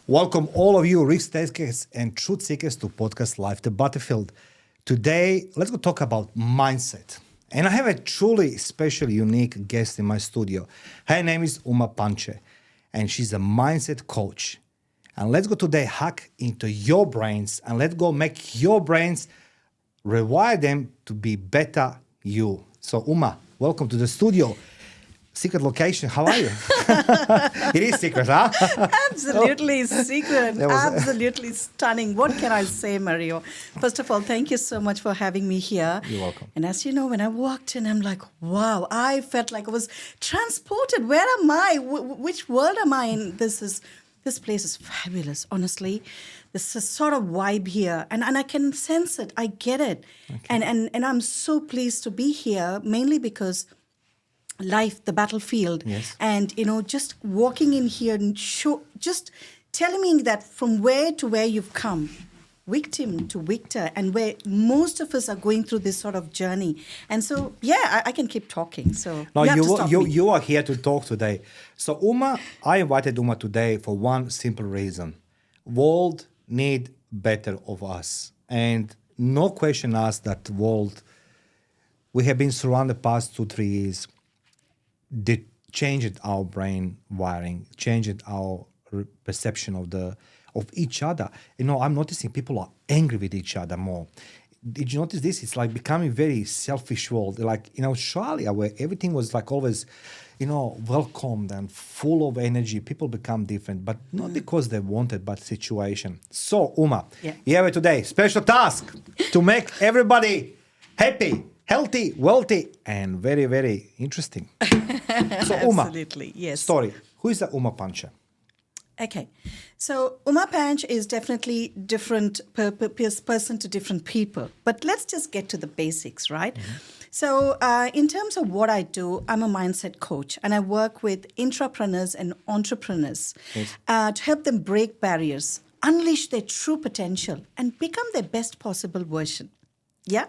Welcome all of you risk takers and truth seekers to podcast Life the Battlefield. Today, let's go talk about mindset. And I have a truly special, unique guest in my studio. Her name is Uma Panch, and she's a mindset coach. And let's go today hack into your brains and let's go make your brains rewire them to be better you. So Uma, welcome to the studio. Secret location, how are you? It is secret, huh? Absolutely secret. Absolutely stunning. What can I say, Mario? First of all, thank you so much for having me here. You're welcome. And as you know, when I walked in, I'm like, wow, I felt like I was transported. Where am I? Which world am I in? This place is fabulous, honestly. There's a sort of vibe here, and I can sense it. I get it. Okay. And I'm so pleased to be here, mainly because life, the battlefield, yes. And just walking in here and just telling me that from where to where you've come, victim to victor, and where most of us are going through this sort of journey. And so, I can keep talking. So no, you you are here to talk today. So Uma, I invited Uma today for one simple reason: world need better of us, and no question asked that world. We have been surrounded the past 2-3 years. They changed our brain wiring, changed our perception of each other. I'm noticing people are angry with each other more. Did you notice this? It's like becoming very selfish world. Like in Australia, where everything was like always, welcomed and full of energy. People become different, but not because they wanted, but situation. So Uma, you have it today. Special task to make everybody happy, healthy, wealthy, and very, very interesting. So Uma, absolutely, yes. Story. Who is the Uma Panch? Okay. So Uma Panch is definitely different person to different people. But let's just get to the basics, right? Mm-hmm. So in terms of what I do, I'm a mindset coach, and I work with intrapreneurs and entrepreneurs to help them break barriers, unleash their true potential, and become their best possible version. Yeah.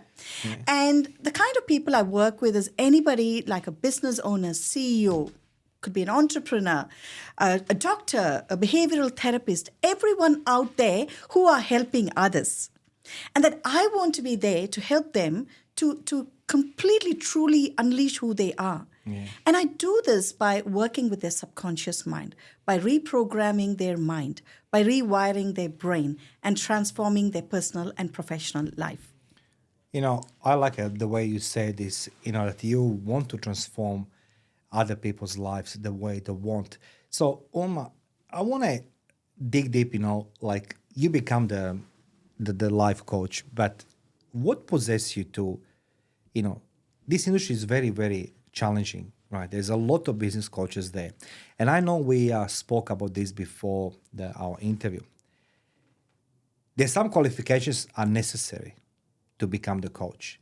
And the kind of people I work with is anybody like a business owner, CEO, could be an entrepreneur, a doctor, a behavioral therapist, everyone out there who are helping others. And that I want to be there to help them to completely, truly unleash who they are. Yeah. And I do this by working with their subconscious mind, by reprogramming their mind, by rewiring their brain, and transforming their personal and professional life. I like the way you say this, that you want to transform other people's lives the way they want. So, Uma, I want to dig deep, like you become the life coach, but what possesses you to, this industry is very, very challenging, right? There's a lot of business coaches there. And I know we spoke about this before our interview. There's some qualifications are necessary to become the coach.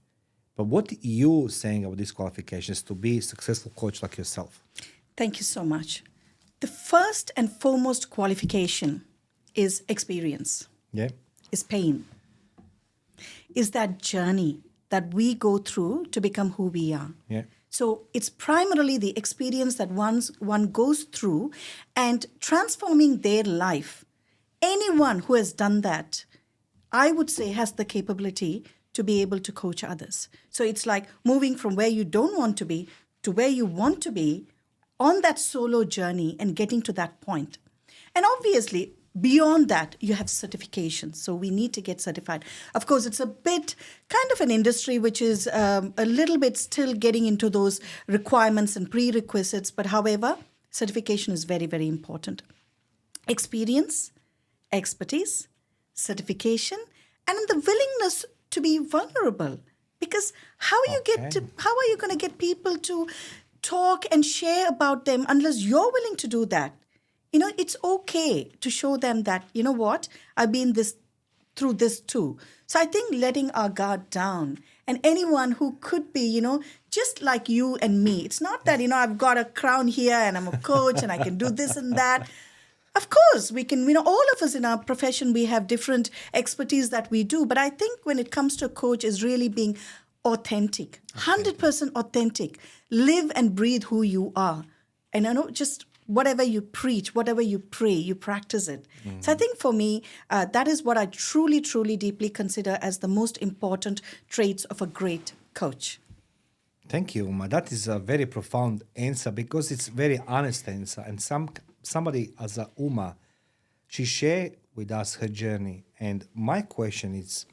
But what are you saying about these qualifications to be a successful coach like yourself? Thank you so much. The first and foremost qualification is experience. Yeah. Is pain. Is that journey that we go through to become who we are. Yeah. So it's primarily the experience that one goes through and transforming their life. Anyone who has done that, I would say, has the capability to be able to coach others. So it's like moving from where you don't want to be to where you want to be on that solo journey and getting to that point. And obviously, beyond that, you have certifications. So we need to get certified. Of course, it's a bit kind of an industry which is a little bit still getting into those requirements and prerequisites. But however, certification is very, very important. Experience, expertise, certification, and the willingness to be vulnerable. Because how are you going to get people to talk and share about them unless you're willing to do that? It's okay to show them that, what, I've been through this too. So I think letting our guard down, and anyone who could be, just like you and me. It's not that, I've got a crown here and I'm a coach and I can do this and that. Of course, we can, all of us in our profession, we have different expertise that we do. But I think when it comes to a coach is really being authentic, 100% authentic. Live and breathe who you are. And just whatever you preach, whatever you pray, you practice it. So I think for me, that is what I truly, truly, deeply consider as the most important traits of a great coach. Thank you, Uma. That is a very profound answer because it's very honest answer. And somebody as a Uma, she shared with us her journey. And my question is,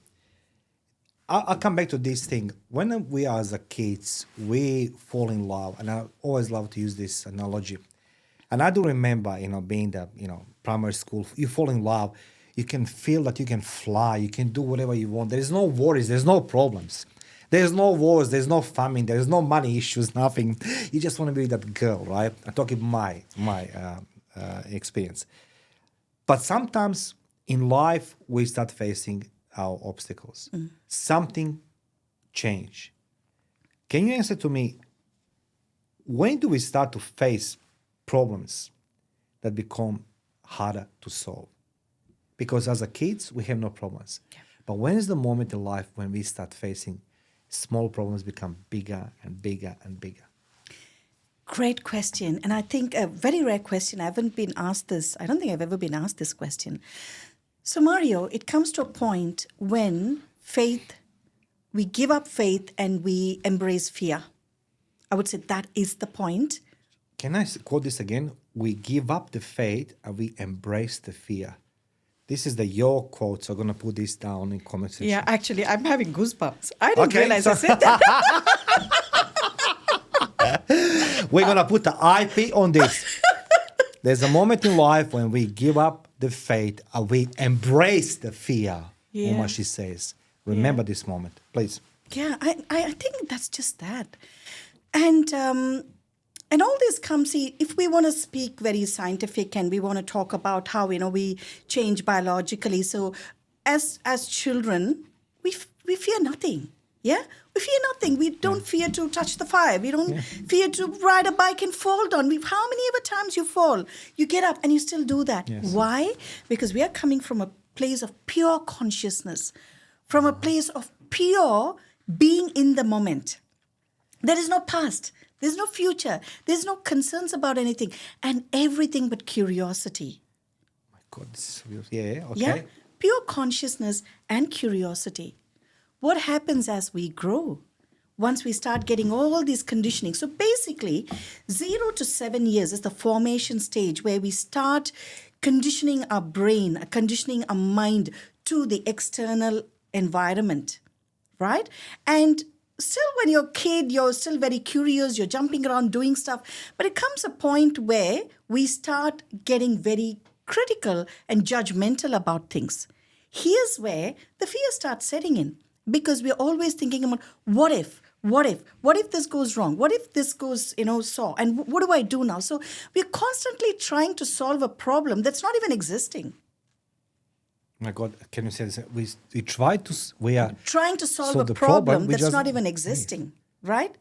I'll come back to this thing. When we are as a kids, we fall in love, and I always love to use this analogy. And I do remember, being the, primary school, you fall in love, you can feel that you can fly, you can do whatever you want. There is no worries, there's no problems. There's no wars, there's no famine, there's no money issues, nothing. You just want to be that girl, right? I'm talking my experience. But sometimes in life, we start facing our obstacles. Something change. Can you answer to me, when do we start to face problems that become harder to solve? Because as a kids, we have no problems. Yeah. But when is the moment in life when we start facing small problems become bigger and bigger and bigger? Great question. And I think a very rare question. I haven't been asked this. I don't think I've ever been asked this question. So Mario, it comes to a point when we give up faith and we embrace fear. I would say that is the point. Can I quote this again? We give up the faith and we embrace the fear. This is your quote, so I'm going to put this down in comment section. Yeah, actually, I'm having goosebumps. I didn't realize I said that. We're going to put the IP on this. There's a moment in life when we give up the faith and we embrace the fear, Uma, she says. Remember this moment, please. Yeah, I think that's just that. And all this comes, if we want to speak very scientific and we want to talk about how, we change biologically. So as children, we fear nothing. Yeah? We fear nothing. We don't fear to touch the fire. We don't fear to ride a bike and fall down. How many ever times you fall, you get up and you still do that. Yes. Why? Because we are coming from a place of pure consciousness, from a place of pure being in the moment. There is no past. There's no future. There's no concerns about anything. And everything but curiosity. My God, this is, okay. Yeah? Pure consciousness and curiosity. What happens as we grow? Once we start getting all these conditioning. So basically, 0 to 7 years is the formation stage where we start conditioning our brain, conditioning our mind to the external environment, right? And still when you're a kid, you're still very curious, you're jumping around doing stuff. But it comes a point where we start getting very critical and judgmental about things. Here's where the fear starts setting in. Because we're always thinking about what if this goes wrong? What if this goes, so? And what do I do now? So we're constantly trying to solve a problem that's not even existing. My God, can you say this? We are trying to solve a problem that's not even existing, right?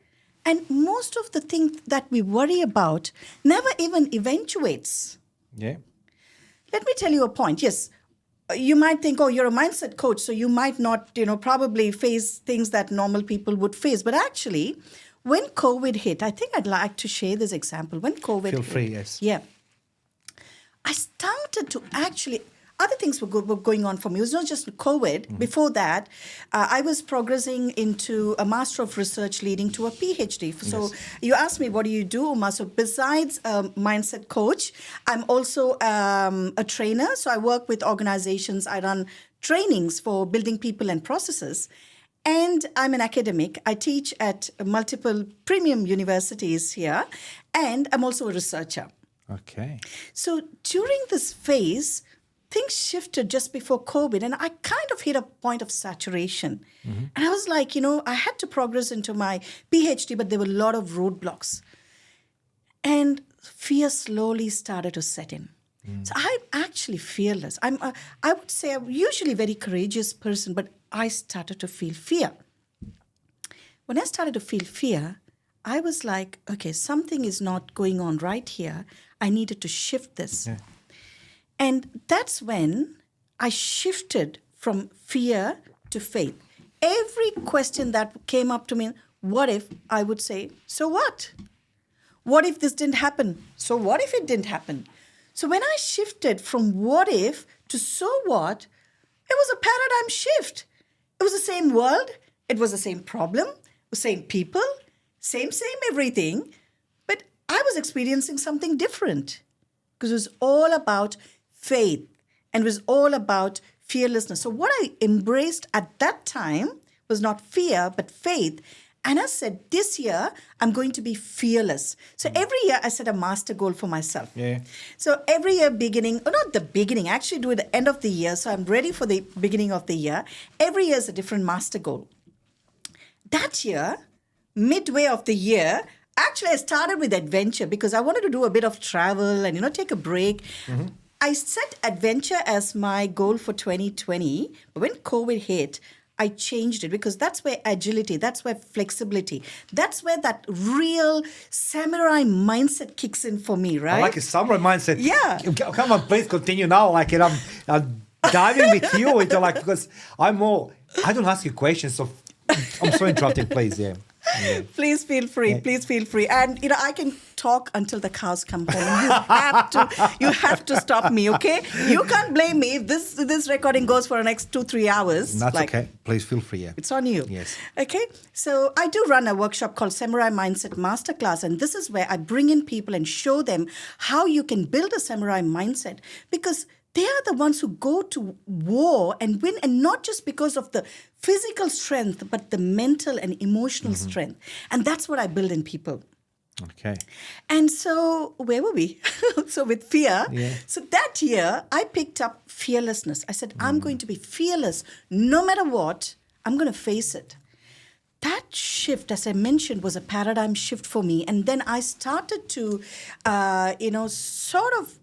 And most of the things that we worry about never even eventuates. Yeah. Let me tell you a point. Yes. You might think, you're a mindset coach, so you might not, probably face things that normal people would face. But actually, when COVID hit, I think I'd like to share this example. When COVID hit. Feel free, yes. Yeah. I started to actually, other things were going on for me. It was not just COVID. Mm-hmm. Before that, I was progressing into a Master of Research leading to a PhD. So you asked me, what do you do, Uma? So besides mindset coach, I'm also a trainer. So I work with organizations. I run trainings for building people and processes. And I'm an academic. I teach at multiple premium universities here. And I'm also a researcher. Okay. So during this phase, things shifted just before COVID, and I kind of hit a point of saturation. Mm-hmm. And I was like, I had to progress into my PhD, but there were a lot of roadblocks. And fear slowly started to set in. So I'm actually fearless. I would say I'm usually a very courageous person, but I started to feel fear. When I started to feel fear, I was like, okay, something is not going on right here. I needed to shift this. Yeah. And that's when I shifted from fear to faith. Every question that came up to me, what if, I would say, so what? What if this didn't happen? So what if it didn't happen? So when I shifted from what if to so what, it was a paradigm shift. It was the same world. It was the same problem, the same people, same everything. But I was experiencing something different because it was all about faith and it was all about fearlessness. So what I embraced at that time was not fear, but faith. And I said, this year, I'm going to be fearless. So every year, I set a master goal for myself. Yeah. So every year beginning, or not the beginning, I actually do it at the end of the year. So I'm ready for the beginning of the year. Every year is a different master goal. That year, midway of the year, actually I started with adventure because I wanted to do a bit of travel and, take a break. Mm-hmm. I set adventure as my goal for 2020. But when COVID hit, I changed it because that's where agility, that's where flexibility, that's where that real samurai mindset kicks in for me, right? I like a samurai mindset. Yeah. Come on, please continue now. I'm diving with you into because I don't ask you questions, so I'm so interrupting, please. Yeah. Please feel free. Yeah. Please feel free. And I can talk until the cows come home. You have to stop me, okay? You can't blame me if this recording goes for the next 2-3 hours. That's okay. Please feel free. Yeah. It's on you. Yes. Okay. So I do run a workshop called Samurai Mindset Masterclass, and this is where I bring in people and show them how you can build a samurai mindset because they are the ones who go to war and win, and not just because of the physical strength, but the mental and emotional strength. And that's what I build in people. Okay. And so where were we? So with fear. Yeah. So that year, I picked up fearlessness. I said, I'm going to be fearless. No matter what, I'm going to face it. That shift, as I mentioned, was a paradigm shift for me. And then I started to, sort of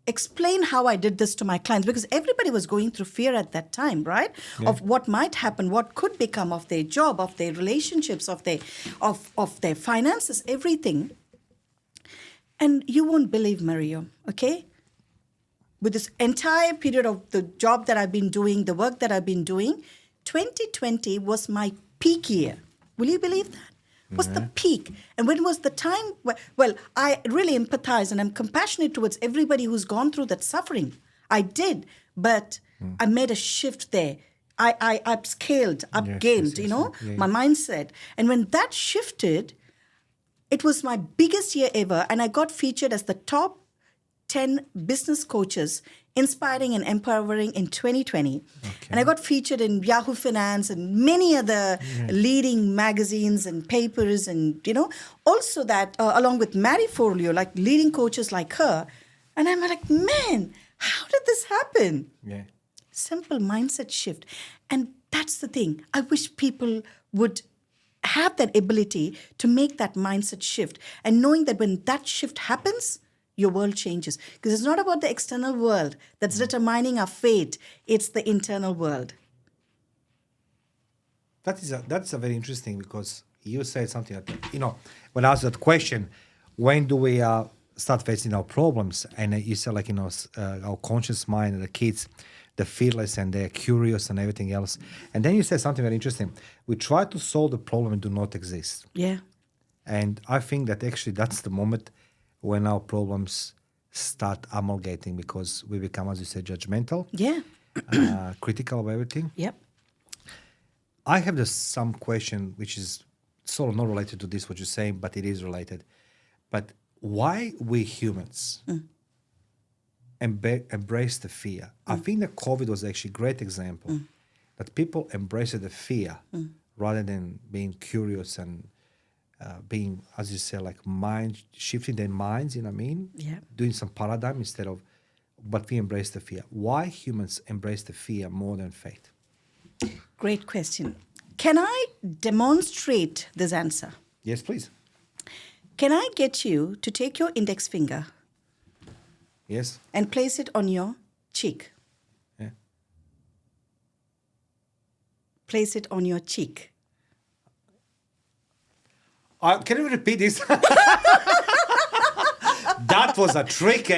explain how I did this to my clients because everybody was going through fear at that time, right? Yeah. Of what might happen, what could become of their job, of their relationships, of their finances, everything. And you won't believe, Mario, okay? With this entire period of the job that I've been doing, the work that I've been doing, 2020 was my peak year. Will you believe that? Was the peak. And when was the time? Well, I really empathize and I'm compassionate towards everybody who's gone through that suffering. I did, but I made a shift there. I upscaled, upgained, my mindset. And when that shifted, it was my biggest year ever. And I got featured as the top 10 business coaches inspiring and empowering in 2020. Okay. And I got featured in Yahoo Finance and many other leading magazines and papers and, also that along with Marie Forleo, like leading coaches like her. And I'm like, man, how did this happen? Yeah. Simple mindset shift. And that's the thing. I wish people would have that ability to make that mindset shift and knowing that when that shift happens, your world changes. Because it's not about the external world that's determining our fate. It's the internal world. That's a very interesting because you said something like, when I asked that question, when do we start facing our problems? And you said our conscious mind and the kids, they're fearless and they're curious and everything else. And then you said something very interesting. We try to solve the problem and do not exist. Yeah. And I think that actually that's the moment when our problems start amalgamating because we become, as you said, judgmental. Yeah. Critical of everything. Yep. I have some question which is sort of not related to this, what you're saying, but it is related. But why we humans embrace the fear? I think that COVID was actually a great example that people embraced the fear rather than being curious and being, as you say, shifting their minds, Yeah. Doing some paradigm instead of, but we embrace the fear. Why humans embrace the fear more than faith? Great question. Can I demonstrate this answer? Yes, please. Can I get you to take your index finger? Yes. And place it on your cheek? Yeah. Place it on your cheek. Can you repeat this? That was a trick.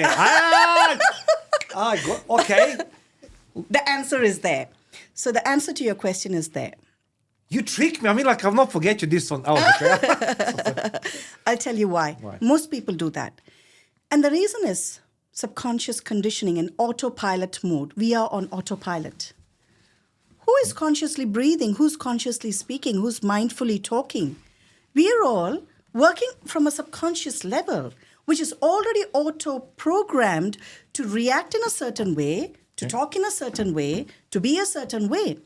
Okay. The answer is there. So the answer to your question is there. You tricked me. I mean, like, I'll not forget you this one. Oh, okay. I'll tell you why. Most people do that. And the reason is subconscious conditioning in autopilot mode. We are on autopilot. Who is consciously breathing? Who's consciously speaking? Who's mindfully talking? We're all working from a subconscious level, which is already auto-programmed to react in a certain way, to talk in a certain way, to be a certain way.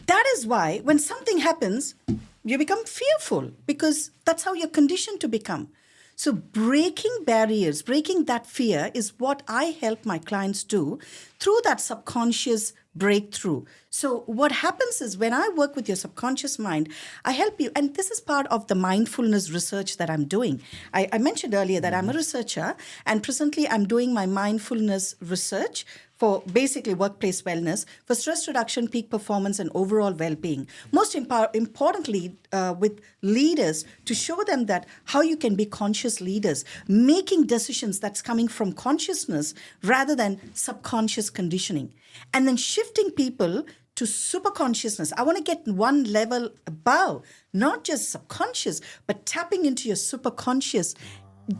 That is why when something happens, you become fearful because that's how you're conditioned to become. So breaking barriers, breaking that fear is what I help my clients do through that subconscious breakthrough. So what happens is when I work with your subconscious mind, I help you. And this is part of the mindfulness research that I'm doing. I mentioned earlier that I'm a researcher, and presently I'm doing my mindfulness research for basically workplace wellness, for stress reduction, peak performance, and overall well-being. Most importantly, with leaders, to show them that how you can be conscious leaders, making decisions that's coming from consciousness rather than subconscious conditioning. And then shifting people to super consciousness. I want to get one level above, not just subconscious, but tapping into your super conscious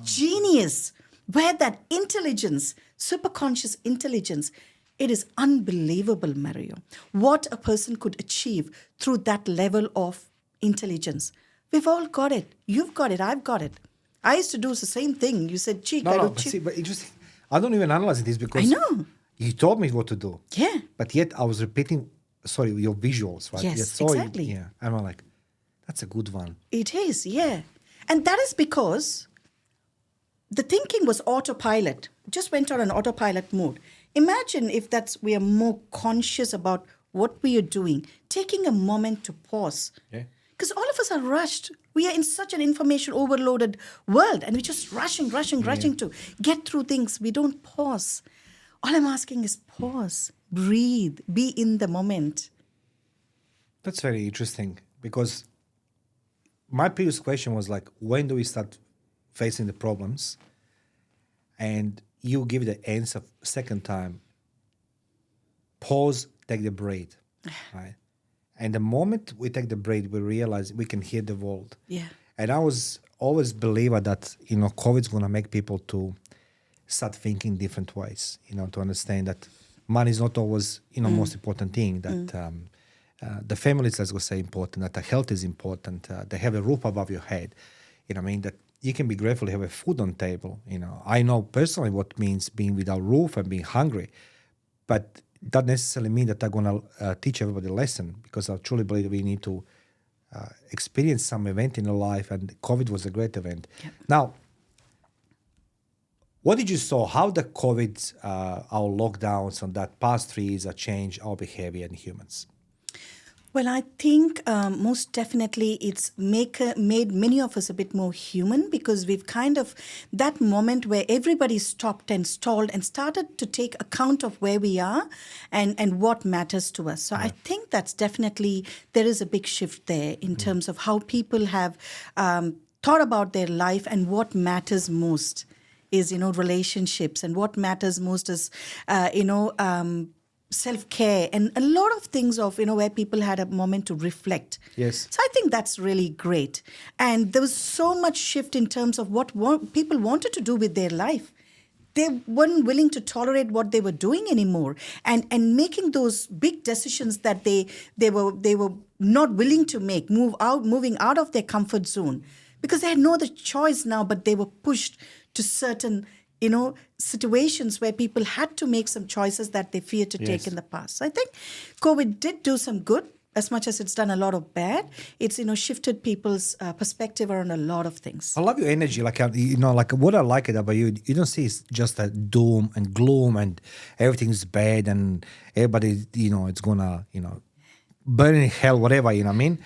genius, where that intelligence, superconscious intelligence, it is unbelievable, Mario, what a person could achieve through that level of intelligence. We've all got it. You've got it. I've got it. I used to do the same thing. You said cheek. But interesting. I don't even analyze this because I know. You told me what to do. Yeah. But yet I was repeating, your visuals, right? Yes, exactly. Yeah. And I'm like, that's a good one. It is, yeah. And that is because the thinking was autopilot, just went on an autopilot mode. Imagine if we are more conscious about what we are doing, taking a moment to pause. Yeah. Because all of us are rushed. We are in such an information overloaded world, and we're just rushing to get through things. We don't pause. All I'm asking is pause, breathe, be in the moment. That's very interesting because my previous question was like, when do we start facing the problems? And you give the answer second time. Pause, take the breath, right? And the moment we take the breath, we realize we can hear the world. Yeah. And I was always believer that, COVID's going to make people to start thinking different ways, to understand that money is not always, most important thing, that the family is, let's go say, important, that the health is important, they have a roof above your head, that you can be grateful to have a food on table. I know personally what means being without roof and being hungry, but that doesn't necessarily mean that I'm going to teach everybody a lesson, because I truly believe we need to experience some event in our life, and COVID was a great event. Yep. Now, what did you saw? How the COVID, our lockdowns on that past 3 years have changed our behavior in humans? Well, I think most definitely it's made many of us a bit more human, because we've kind of, that moment where everybody stopped and stalled and started to take account of where we are and what matters to us. So I think that's definitely, there is a big shift there in terms of how people have thought about their life, and what matters most is, relationships, and what matters most is, self-care, and a lot of things of, where people had a moment to reflect. Yes. So I think that's really great. And there was so much shift in terms of what people wanted to do with their life. They weren't willing to tolerate what they were doing anymore, and making those big decisions that they were not willing to make, moving out of their comfort zone, because they had no other choice now, but they were pushed to certain situations where people had to make some choices that they feared to take in the past. So I think COVID did do some good, as much as it's done a lot of bad. It's, shifted people's perspective around a lot of things. I love your energy. Like what I like about you, you don't see it's just a doom and gloom and everything's bad and everybody, it's gonna, burn in hell, whatever, you know what I mean?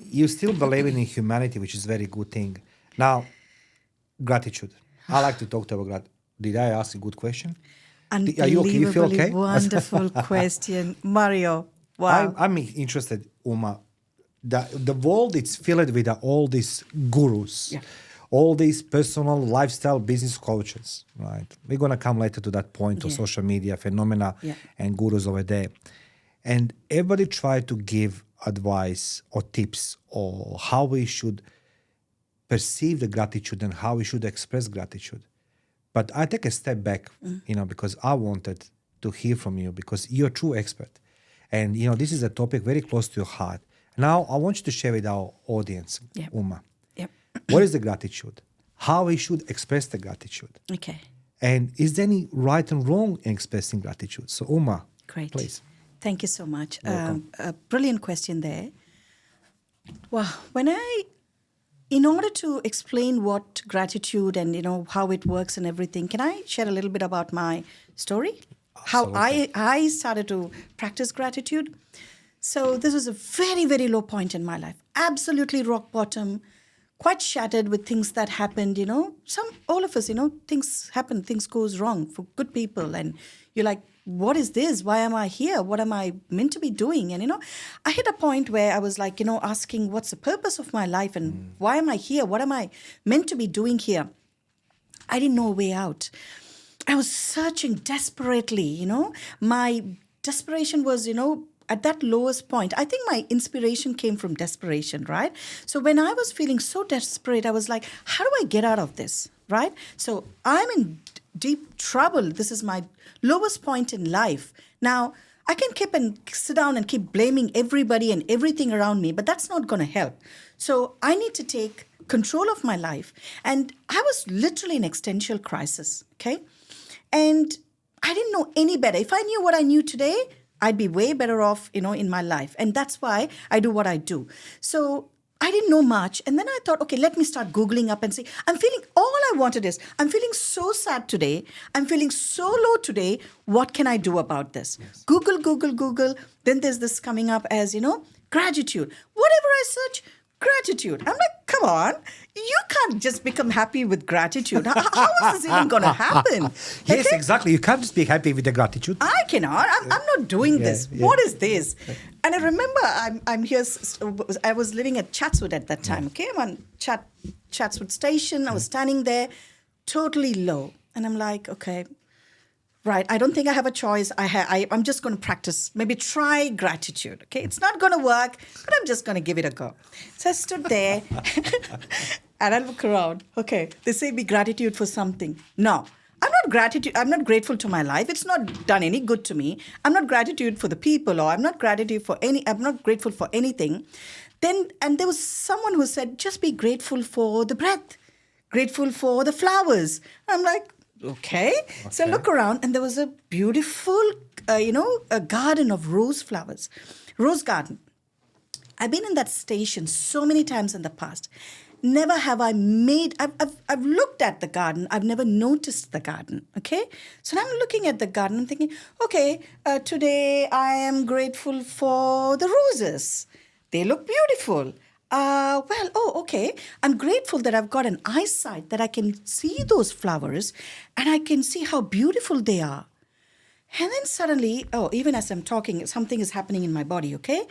You still believe in humanity, which is a very good thing. Now, gratitude. I like to talk about gratitude. Did I ask a good question? Unbelievably Are you okay? You feel okay? Wonderful question, Mario. Wow. I'm interested, Uma. The world is filled with all these gurus, all these personal lifestyle business coaches, right? We're going to come later to that point of social media phenomena and gurus over there. And everybody try to give advice or tips or how we should perceive the gratitude and how we should express gratitude. But I take a step back, because I wanted to hear from you because you're a true expert. And, this is a topic very close to your heart. Now, I want you to share with our audience, Uma, what is the gratitude? How we should express the gratitude? Okay. And is there any right and wrong in expressing gratitude? So, Uma, Great. please. Thank you so much. Welcome. A brilliant question there. Wow. In order to explain what gratitude and, how it works and everything, can I share a little bit about my story? Absolutely. How I started to practice gratitude. So this was a very, very low point in my life. Absolutely rock bottom, quite shattered with things that happened, all of us, things happen, things goes wrong for good people. And you're like, what is this? Why am I here? What am I meant to be doing? And, I hit a point where I was like, asking what's the purpose of my life and why am I here? What am I meant to be doing here? I didn't know a way out. I was searching desperately, My desperation was, at that lowest point. I think my inspiration came from desperation, right? So when I was feeling so desperate, I was like, how do I get out of this, right? So I'm in deep trouble. This is my lowest point in life. Now, I can sit down and keep blaming everybody and everything around me, but that's not going to help. So I need to take control of my life. And I was literally in existential crisis, okay? And I didn't know any better. If I knew what I knew today, I'd be way better off, in my life. And that's why I do what I do. So I didn't know much. And then I thought, okay, let me start Googling up and see. I'm feeling so sad today. I'm feeling so low today. What can I do about this? Yes. Google. Then there's this coming up as, gratitude. Whatever I search, gratitude. I'm like, come on. You can't just become happy with gratitude. How is this even going to happen? Yes, Okay? exactly. You can't just be happy with the gratitude. I cannot. I'm not doing this. Yeah. What is this? And I remember I'm here. I was living at Chatswood at that time. Okay, I'm on Chatswood Station. I was standing there, totally low, and I'm like, okay, right. I don't think I have a choice. I'm just going to practice. Maybe try gratitude. Okay, it's not going to work, but I'm just going to give it a go. So I stood there, and I look around. Okay, they say be gratitude for something. No. I'm not grateful to my life. It's not done any good to me. I'm not gratitude for the people, or I'm not grateful for anything. And there was someone who said, just be grateful for the breath, grateful for the flowers. I'm like, okay. So I look around, and there was a beautiful, a garden of rose flowers, rose garden. I've been in that station so many times in the past. Never have I I've looked at the garden. I've never noticed the garden, okay? So now I'm looking at the garden. I'm thinking, okay, today I am grateful for the roses. They look beautiful. Okay. I'm grateful that I've got an eyesight that I can see those flowers and I can see how beautiful they are. And then suddenly, even as I'm talking, something is happening in my body, okay?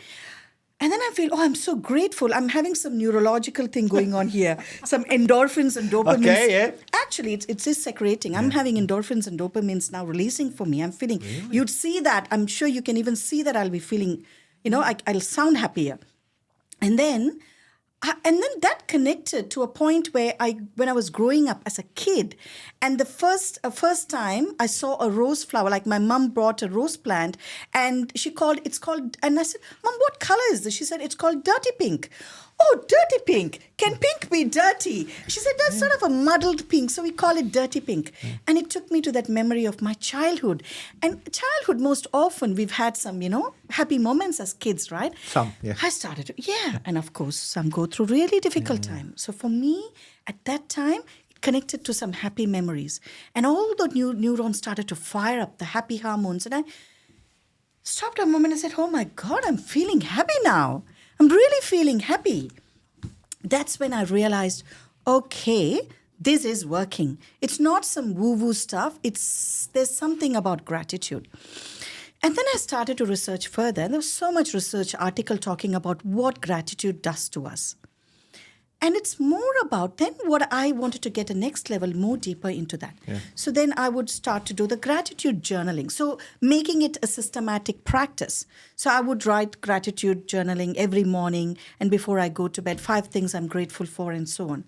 And then I feel, I'm so grateful. I'm having some neurological thing going on here. Some endorphins and dopamines. Okay, yeah. Actually, it's just secreting. I'm having endorphins and dopamines now releasing for me. I'm feeling, really? You'd see that. I'm sure you can even see that I'll be feeling, I'll sound happier. And then that connected to a point where when I was growing up as a kid, and the first time I saw a rose flower, like my mom brought a rose plant, and and I said, Mom, what color is this? She said, it's called dirty pink. Oh, dirty pink. Can pink be dirty? She said, that's sort of a muddled pink, so we call it dirty pink. And it took me to that memory of my childhood. And childhood, most often, we've had some, happy moments as kids, right? Some, yeah. I started to, and of course, some go through really difficult times. So for me, at that time, it connected to some happy memories. And all the neurons started to fire up, the happy hormones. And I stopped a moment and said, oh my God, I'm feeling happy now. I'm really feeling happy. That's when I realized, okay, this is working. It's not some woo-woo stuff. There's something about gratitude. And then I started to research further. And there was so much research article talking about what gratitude does to us. And it's more about then what I wanted to get a next level, more deeper into that. Yeah. So then I would start to do the gratitude journaling. So making it a systematic practice. So I would write gratitude journaling every morning and before I go to bed, 5 things I'm grateful for and so on.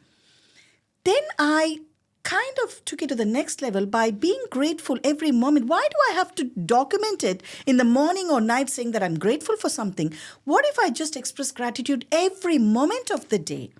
Then I kind of took it to the next level by being grateful every moment. Why do I have to document it in the morning or night saying that I'm grateful for something? What if I just express gratitude every moment of the day?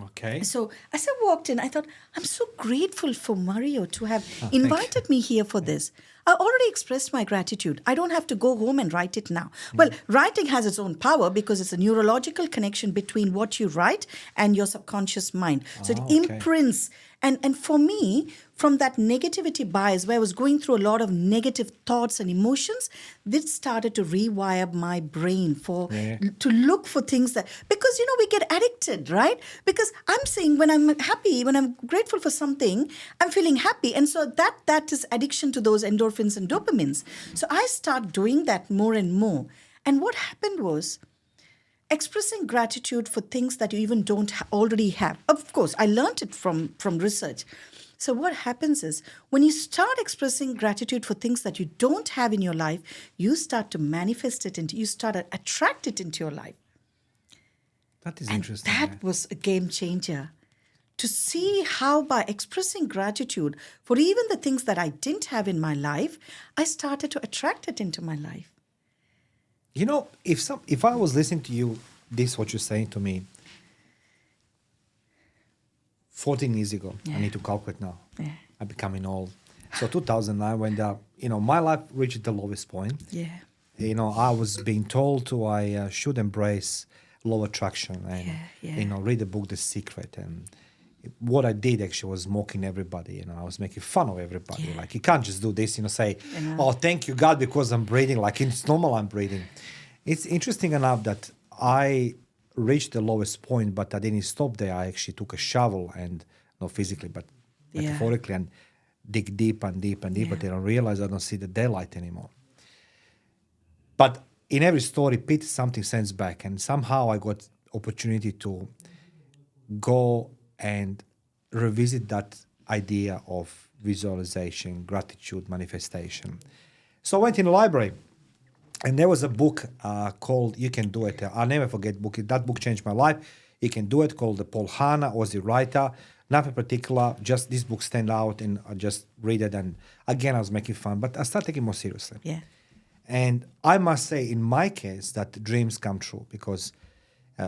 Okay. So as I walked in, I thought, I'm so grateful for Mario to have thank you. invited me here for this. I already expressed my gratitude. I don't have to go home and write it now. Well, writing has its own power because it's a neurological connection between what you write and your subconscious mind. So it okay. imprints. And for me, from that negativity bias where I was going through a lot of negative thoughts and emotions, this started to rewire my brain to look for things that, because, we get addicted, right? Because I'm saying when I'm happy, when I'm grateful for something, I'm feeling happy. And so that is addiction to those endorphins and dopamines. So I start doing that more and more. And what happened was, expressing gratitude for things that you even don't already have. Of course, I learned it from research. So what happens is when you start expressing gratitude for things that you don't have in your life, you start to manifest it you start to attract it into your life. That is And interesting. that was a game changer. To see how by expressing gratitude for even the things that I didn't have in my life, I started to attract it into my life. If I was listening to you, what you're saying to me, 14 years ago, I need to calculate now. Yeah. I'm becoming old. So 2009, when my life reached the lowest point. Yeah. I was being told I should embrace law of attraction and read the book The Secret. And what I did actually was mocking everybody. I was making fun of everybody. Yeah. Like, you can't just do this, say, oh, thank you, God, because I'm breathing. Like, it's normal I'm breathing. It's interesting enough that I reached the lowest point, but I didn't stop there. I actually took a shovel and, not physically, but metaphorically, and dig deep and deep and deep, but then I realized I don't see the daylight anymore. But in every story, Pete something sends back, and somehow I got opportunity to go and revisit that idea of visualization, gratitude, manifestation. So I went in the library, and there was a book called You Can Do It. I'll never forget book. That book changed my life. You Can Do It, called the Paul Hanna, Aussie writer. Nothing in particular, just this book stand out, and I just read it. And again, I was making fun, but I started taking it more seriously. Yeah. And I must say, in my case, that dreams come true because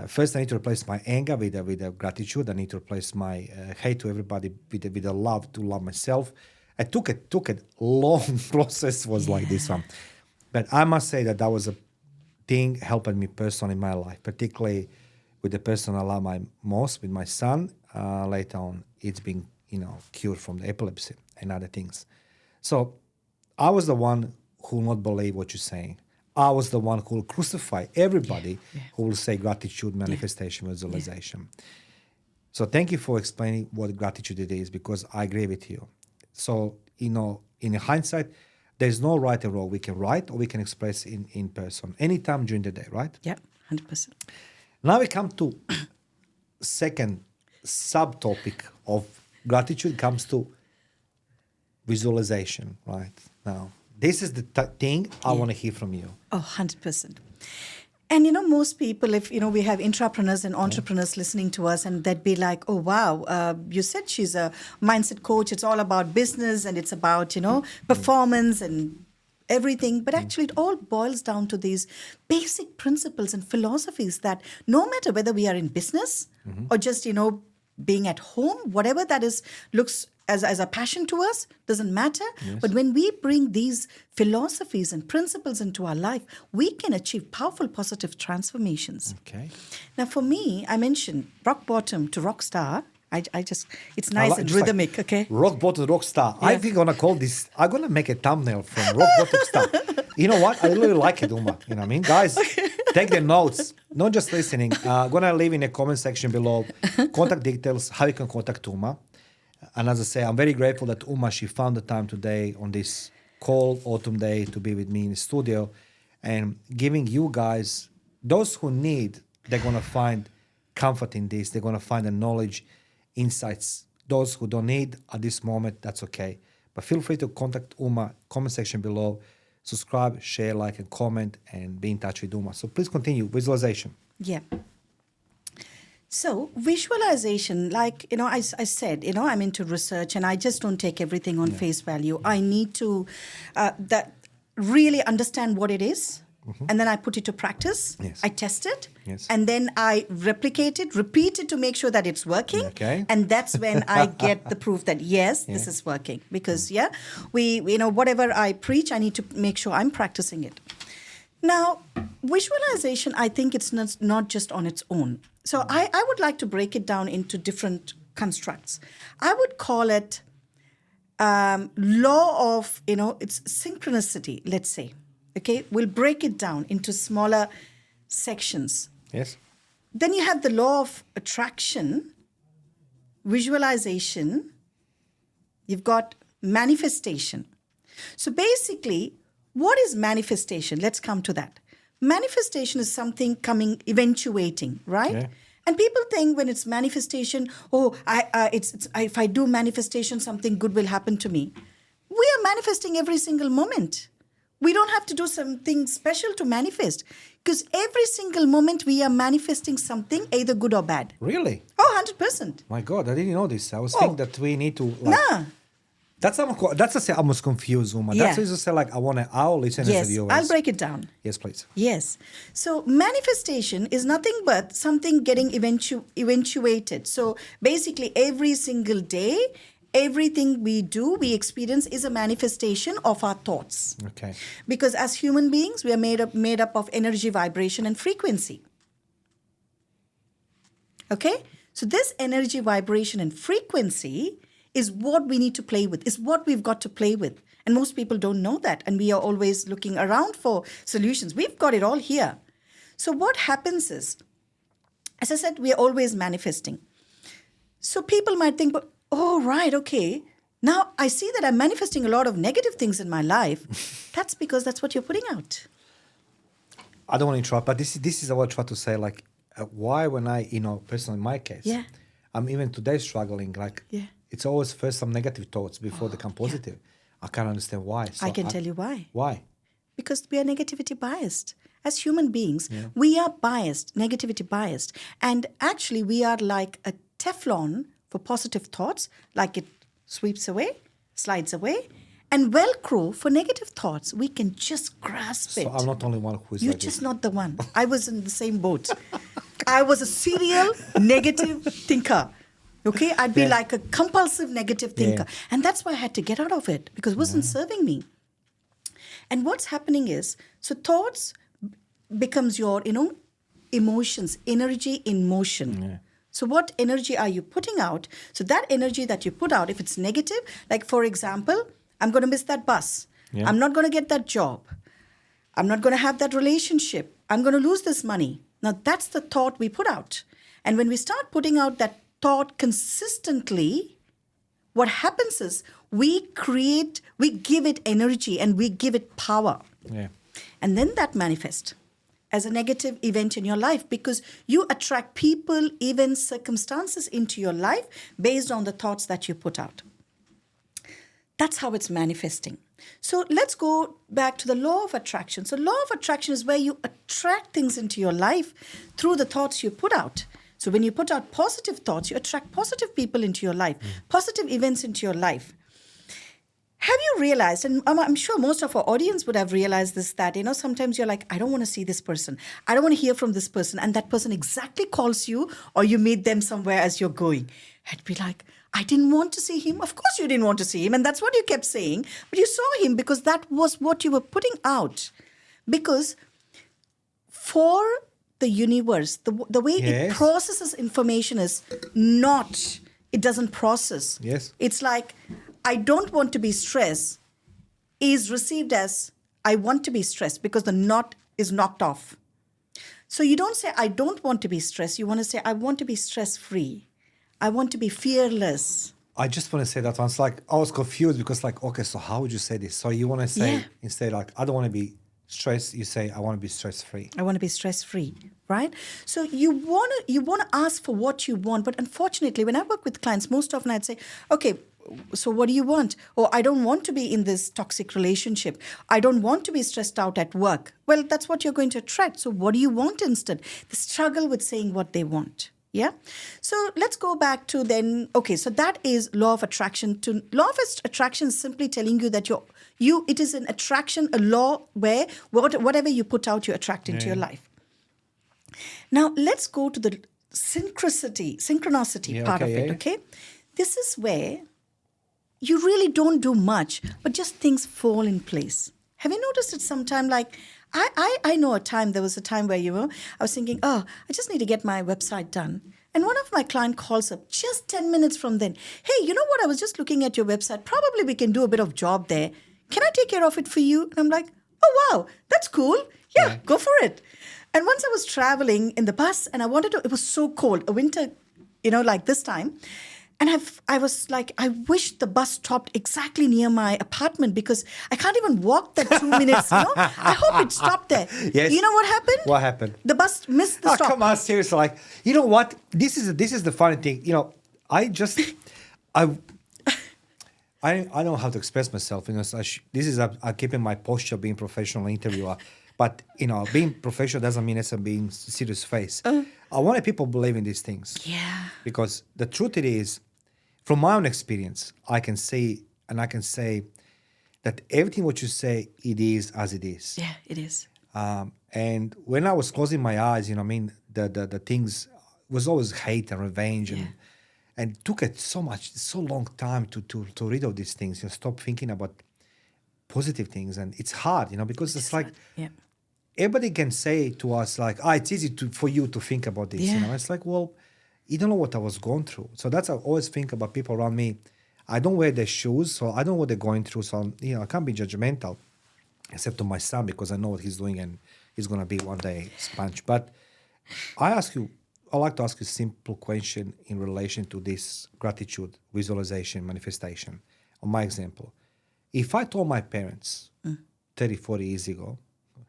first I need to replace my anger with a gratitude. I need to replace my hate to everybody with a love to love myself. I took a long process, was like this one. But I must say that was a thing helping me personally in my life, particularly with the person I love my most, with my son. Later on, it's been cured from the epilepsy and other things. So I was the one who will not believe what you're saying. I was the one who will crucify everybody who will say gratitude, manifestation, visualization. So thank you for explaining what gratitude it is, because I agree with you. So, in hindsight, there's no right or wrong. We can write or we can express in person anytime during the day, right? Yep, 100%. Now we come to second subtopic of gratitude, comes to visualization, right? Now, this is the thing I want to hear from you. Oh, 100%. And, most people, if, we have intrapreneurs and entrepreneurs listening to us, and they'd be like, oh, wow, you said she's a mindset coach. It's all about business and it's about, performance and everything. But actually, it all boils down to these basic principles and philosophies that no matter whether we are in business or just, being at home, whatever that is, looks as a passion to us, doesn't matter. Yes. But when we bring these philosophies and principles into our life, we can achieve powerful positive transformations. Okay. Now, for me, I mentioned rock bottom to rock star. It's nice and rhythmic, okay? Rock bottom, rock star. Yeah. I'm gonna call this, I'm gonna make a thumbnail from rock bottom star. You know what? I really like it, Uma. You know what I mean? Guys, take the notes, not just listening. Gonna leave in the comment section below contact details, how you can contact Uma. And as I say, I'm very grateful that Uma, she found the time today on this cold autumn day to be with me in the studio and giving you guys, those who need, they're gonna find comfort in this. They're going to find the knowledge, insights. Those who don't need at this moment, that's okay. But feel free to contact Uma, comment section below, subscribe, share, like, and comment, and be in touch with Uma. So please continue. Visualization. Yeah. So visualization, like, I said, I'm into research and I just don't take everything on face value. I need to really understand what it is. And then I put it to practice. Yes. I test it. Yes. And then I replicate it, repeat it to make sure that it's working. Okay. And that's when I get the proof that, yes, this is working. Because, whatever I preach, I need to make sure I'm practicing it. Now, visualization, I think it's not just on its own. So I would like to break it down into different constructs. I would call it law of, it's synchronicity, let's say. Okay, we'll break it down into smaller sections. Yes. Then you have the law of attraction, visualization. You've got manifestation. So basically, what is manifestation? Let's come to that. Manifestation is something eventuating, right? Yeah. And people think when it's manifestation, if I do manifestation, something good will happen to me. We are manifesting every single moment. We don't have to do something special to manifest, because every single moment we are manifesting something, either good or bad. Really? Oh, 100%. My God, I didn't know this. I was thinking that we need to... Nah. That's I was confused, Uma. Yeah. That's what you say, like, I want our listeners Yes, and viewers. I'll break it down. Yes, please. Yes. So manifestation is nothing but something getting eventuated. So basically every single day, everything we do, we experience is a manifestation of our thoughts. Okay. Because as human beings, we are made up of energy, vibration, and frequency. Okay? So this energy, vibration, and frequency is what we need to play with, is what we've got to play with. And most people don't know that. And we are always looking around for solutions. We've got it all here. So what happens is, as I said, we are always manifesting. So people might think, oh, right, okay. Now I see that I'm manifesting a lot of negative things in my life. That's because that's what you're putting out. I don't want to interrupt, but this is what I try to say. Like, why when I, personally in my case, Yeah. I'm even today struggling. Like, Yeah. it's always first some negative thoughts before they come positive. I can't understand why. So I can tell you why. Why? Because we are negativity biased. As human beings, we are biased, negativity biased. And actually, we are like a Teflon for positive thoughts, like it sweeps away, slides away, and Velcro for negative thoughts. We can just grasp it. So I'm not the only one who is You're like just this. not the one. I was in the same boat. I was a serial negative thinker. Okay, I'd be like a compulsive negative thinker. And that's why I had to get out of it, because it wasn't serving me. And what's happening is, so thoughts becomes your, emotions, energy in motion. Yeah. So what energy are you putting out? So that energy that you put out, if it's negative, like for example, I'm going to miss that bus. Yeah. I'm not going to get that job. I'm not going to have that relationship. I'm going to lose this money. Now that's the thought we put out. And when we start putting out that thought consistently, what happens is we give it energy and we give it power. Yeah. And then that manifests as a negative event in your life, because you attract people, events, circumstances into your life based on the thoughts that you put out. That's how it's manifesting. So let's go back to the law of attraction. So law of attraction is where you attract things into your life through the thoughts you put out. So when you put out positive thoughts, you attract positive people into your life, positive events into your life. Have you realized, and I'm sure most of our audience would have realized this, that, sometimes you're like, I don't want to see this person. I don't want to hear from this person. And that person exactly calls you, or you meet them somewhere as you're going. I'd be like, I didn't want to see him. Of course you didn't want to see him. And that's what you kept saying. But you saw him because that was what you were putting out. Because for the universe, the way it processes information is not, it doesn't process. Yes. It's like, I don't want to be stressed is received as I want to be stressed, because the knot is knocked off. So you don't say, I don't want to be stressed. You want to say, I want to be stress-free. I want to be fearless. I just want to say that once, like, I was confused because, like, okay, so how would you say this? So you want to say, instead, like, I don't want to be stressed, you say, I want to be stress-free. I want to be stress-free. right? So you want to ask for what you want, but unfortunately, when I work with clients, most often I'd say, okay, so what do you want? Oh, I don't want to be in this toxic relationship. I don't want to be stressed out at work. Well, that's what you're going to attract. So what do you want instead? The struggle with saying what they want. Yeah. So let's go back to then. Okay. So that is law of attraction. Law of attraction is simply telling you that it is an attraction, a law where whatever you put out, you attract into your life. Now let's go to the synchronicity part of it. Okay. This is where you really don't do much, but just things fall in place. Have you noticed it sometime? Like, I know there was a time where, I was thinking, oh, I just need to get my website done. And one of my client calls up just 10 minutes from then. Hey, you know what? I was just looking at your website. Probably we can do a bit of job there. Can I take care of it for you? And I'm like, oh, wow, that's cool. Yeah, go for it. And once I was traveling in the bus and it was so cold, a winter, like this time. And I was like, I wish the bus stopped exactly near my apartment because I can't even walk that 2 minutes. I hope it stopped there. Yes. You know what happened? What happened? The bus missed the stop. Come on, seriously. Like, you know what? This is the funny thing. I don't know how to express myself. I'm keeping my posture being professional interviewer. But, being professional doesn't mean it's being serious face. I want people believe in these things. Yeah. Because the truth it is, from my own experience, I can say that everything what you say, it is as it is. Yeah, it is. And when I was closing my eyes, the things was always hate and revenge and it took so long time to read of these things. Stop thinking about positive things. And it's hard, because it's like everybody can say to us like, it's easy for you to think about this. It's like, well, you don't know what I was going through. So that's I always think about people around me. I don't wear their shoes, so I don't know what they're going through. So I can't be judgmental, except to my son because I know what he's doing and he's gonna be one day sponge. But I'd like to ask you a simple question in relation to this gratitude, visualization, manifestation. On my example, if I told my parents 30, 40 years ago,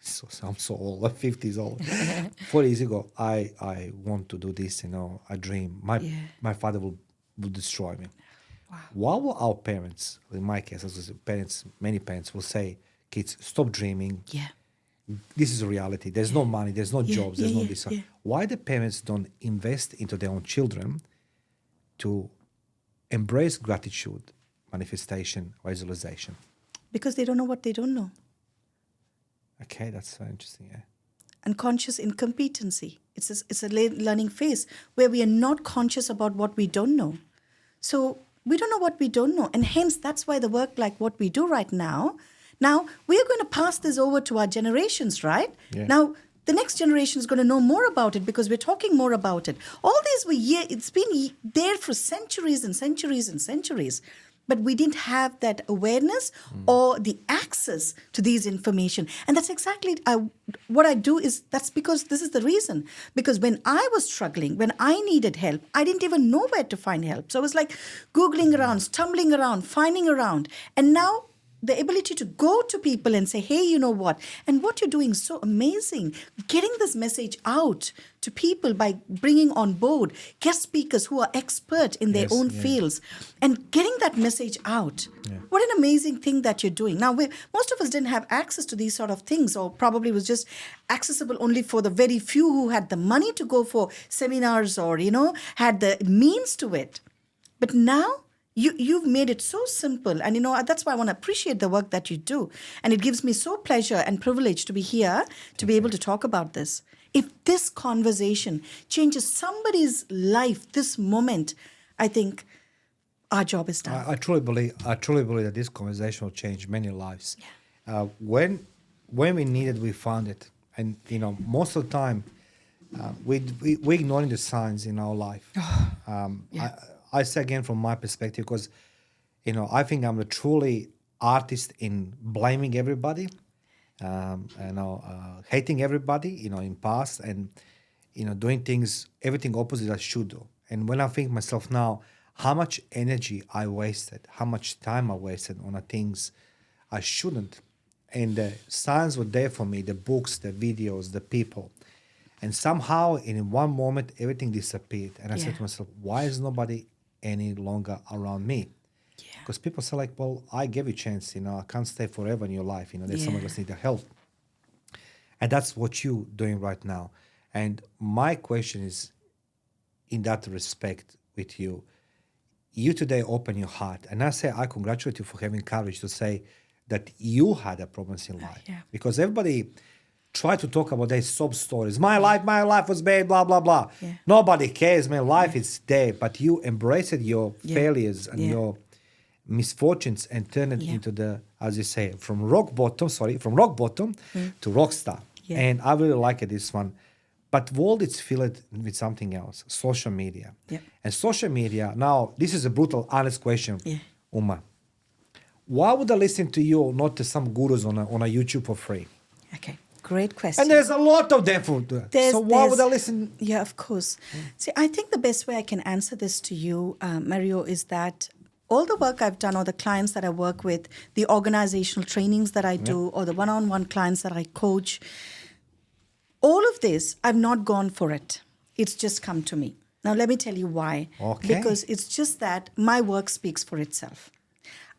so I'm so old, I'm 50s old. 40 years ago, I want to do this, I dream. My father will destroy me. Wow. What will our parents, in my case, many parents will say, kids, stop dreaming. Yeah. This is a reality. There's no money, there's no jobs, there's no this. Yeah. Why the parents don't invest into their own children to embrace gratitude, manifestation, visualization? Because they don't know what they don't know. Okay, that's so interesting, yeah. Unconscious incompetency. It's a learning phase where we are not conscious about what we don't know. So we don't know what we don't know. And hence, that's why the work like what we do right now, we are going to pass this over to our generations, right? Yeah. Now, the next generation is going to know more about it because we're talking more about it. All these it's been there for centuries and centuries and centuries. But we didn't have that awareness or the access to these information. And that's exactly what I do that's because this is the reason. Because when I was struggling, when I needed help, I didn't even know where to find help. So I was like Googling around, stumbling around, finding around. And now the ability to go to people and say, hey, you know what? And what you're doing is so amazing. Getting this message out to people by bringing on board guest speakers who are expert in their own fields and getting that message out. Yeah. What an amazing thing that you're doing. Now, most of us didn't have access to these sort of things or probably was just accessible only for the very few who had the money to go for seminars or, had the means to it. But now, You've made it so simple. And, that's why I want to appreciate the work that you do. And it gives me so pleasure and privilege to be here to be able to talk about this. If this conversation changes somebody's life this moment, I think our job is done. I truly believe that this conversation will change many lives. Yeah. When we need it, we found it. And, most of the time, we're ignoring the signs in our life. I say again from my perspective because, I think I'm a truly artist in blaming everybody, hating everybody, in past and, doing everything opposite I should do. And when I think myself now, how much energy I wasted, how much time I wasted on the things I shouldn't. And the signs were there for me, the books, the videos, the people. And somehow, in one moment, everything disappeared. And I said Yeah. to myself, why is nobody any longer around me? Yeah. Because people say like, well, I gave you a chance, I can't stay forever in your life. There's someone Yeah. just need the help. And that's what you're doing right now. And my question is, in that respect with you, you today open your heart. And I congratulate you for having courage to say that you had a problems in life. Yeah. Because everybody try to talk about their sob stories. My life was bad, blah, blah, blah. Yeah. Nobody cares, man. Life is there. But you embraced your Yeah. failures and Yeah. your misfortunes and turned it Yeah. into the, as you say, from rock bottom to rock star. Yeah. And I really like this one. But world is filled with something else, social media. Yeah. And social media, now, this is a brutal, honest question, Yeah. Uma. Why would I listen to you, not to some gurus on a YouTube for free? Okay. Great question. And there's a lot of them for that. So why would I listen? Yeah, of course. See, I think the best way I can answer this to you, Mario, is that all the work I've done, or the clients that I work with, the organizational trainings that I do, or the one-on-one clients that I coach, all of this, I've not gone for it. It's just come to me. Now, let me tell you why. Okay. Because it's just that my work speaks for itself.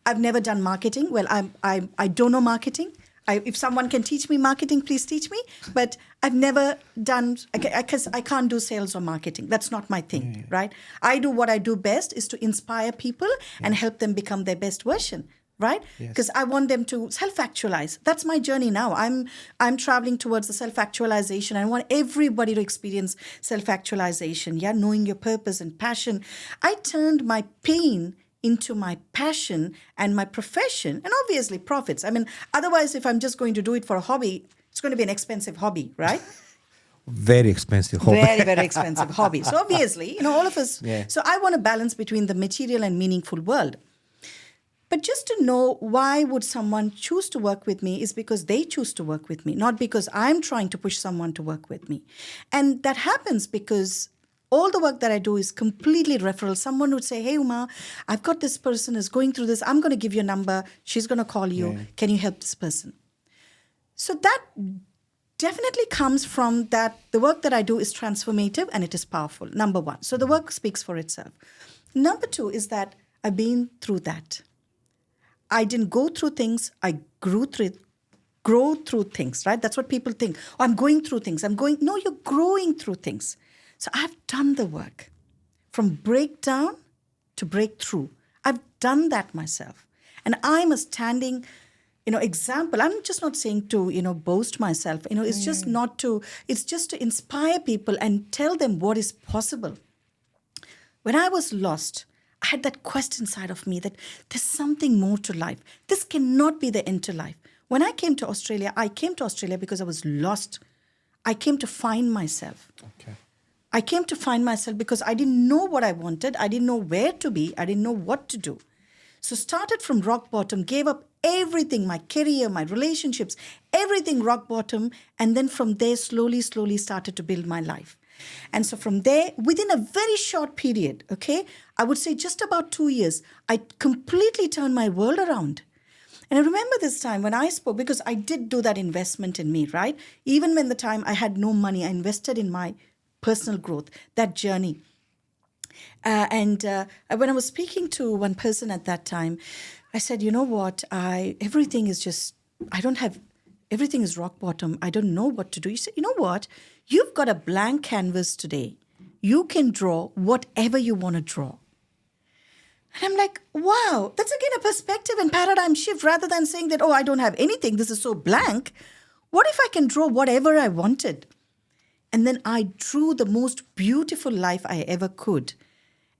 I've never done marketing. Well, I don't know marketing. If someone can teach me marketing, please teach me. But I've never done, because I can't do sales or marketing. That's not my thing, right? I do what I do best is to inspire people and help them become their best version, right? Because I want them to self-actualize. That's my journey now. I'm traveling towards the self-actualization. I want everybody to experience self-actualization, knowing your purpose and passion. I turned my pain into my passion and my profession, and obviously profits. I mean, otherwise, if I'm just going to do it for a hobby, it's going to be an expensive hobby, right? Very expensive hobby. Very, very expensive hobby. So obviously, all of us. Yeah. So I want a balance between the material and meaningful world. But just to know why would someone choose to work with me is because they choose to work with me, not because I'm trying to push someone to work with me. And that happens because all the work that I do is completely referral. Someone would say, hey, Uma, I've got this person is going through this. I'm going to give you a number. She's going to call you. Yeah. Can you help this person? So that definitely comes from that the work that I do is transformative and it is powerful, number one. So the work speaks for itself. Number two is that I've been through that. I didn't go through things. I grow through things, right? That's what people think. Oh, I'm going through things. No, you're growing through things. So I've done the work from breakdown to breakthrough. I've done that myself. And I'm a standing, example. I'm just not saying to, boast myself. It's just it's just to inspire people and tell them what is possible. When I was lost, I had that quest inside of me that there's something more to life. This cannot be the end to life. When I came to Australia because I was lost. I came to find myself. Okay. I came to find myself because I didn't know what I wanted. I didn't know where to be. I didn't know what to do. So started from rock bottom, gave up everything, my career, my relationships, everything rock bottom. And then from there, slowly started to build my life. And so from there, within a very short period, I would say just about 2 years, I completely turned my world around. And I remember this time when I spoke, because I did do that investment in me, right? Even when the time I had no money, I invested in my personal growth, that journey. And when I was speaking to one person at that time, I said, you know what, everything is rock bottom. I don't know what to do. He said, you know what, you've got a blank canvas today. You can draw whatever you want to draw. And I'm like, wow, that's again a perspective and paradigm shift. Rather than saying that, oh, I don't have anything, this is so blank. What if I can draw whatever I wanted? And then I drew the most beautiful life I ever could.